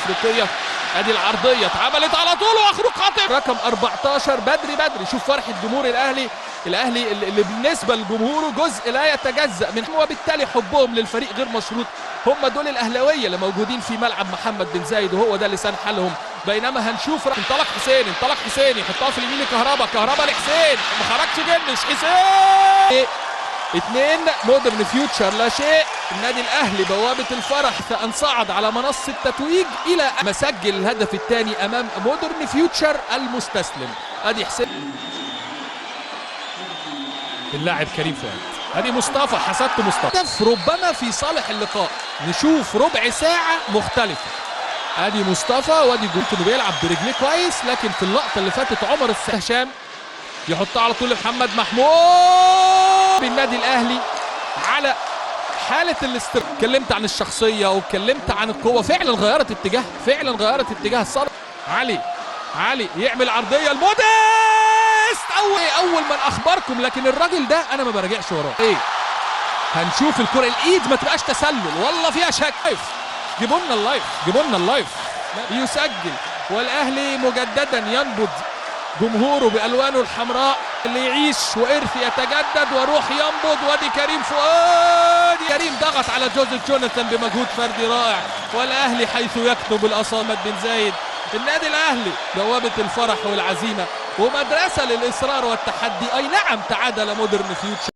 الافريقيه. ادي العرضيه اتعملت على طول واخرج خاطئ رقم 14 بدري. شوف فرحه جمهور الاهلي اللي بالنسبه لجمهوره جزء لا يتجزأ من، وبالتالي حبهم للفريق غير مشروط. هم دول الاهلاويه اللي موجودين في ملعب محمد بن زايد، وهو ده لسان حالهم. بينما هنشوف انطلق حسين يحطها في اليمين كهربا لحسين، ما خرجش جنش حسين. 2 مودرن فيوتشر لا شيء. النادي الاهلي بوابه الفرح ان صعد على منصه التتويج الى مسجل الهدف الثاني امام مودرن فيوتشر المستسلم. ادي حسين اللاعب كريم فؤاد. ادي مصطفى، حسدت مصطفى ربما في صالح اللقاء. نشوف ربع ساعه مختلفه. ادي مصطفى وادي جولتون بيلعب برجليه كويس، لكن في اللقطه اللي فاتت عمر هشام يحطها على طول لمحمد محمود. النادي الاهلي على حاله الاستر. اتكلمت عن الشخصيه واتكلمت عن القوه، فعلا غيرت اتجاه الصرف. علي يعمل عرضيه المودست اول من اخبركم، لكن الراجل ده انا ما براجعش وراه. هنشوف الكره الايد ما تبقاش تسلل، والله فيها شك. جيبوا لنا اللايف. يسجل والاهلي مجددا ينبض جمهوره بالوانه الحمراء. اللي يعيش وارث يتجدد وروح ينبض. وادي كريم فؤاد. كريم ضغط على جوزيف جوناثان بمجهود فردي رائع، والاهلي حيث يكتب الاصامه بن زايد. النادي الاهلي بوابه الفرح والعزيمه ومدرسه للاصرار والتحدي. اي نعم تعادل مودرن فيوتشر.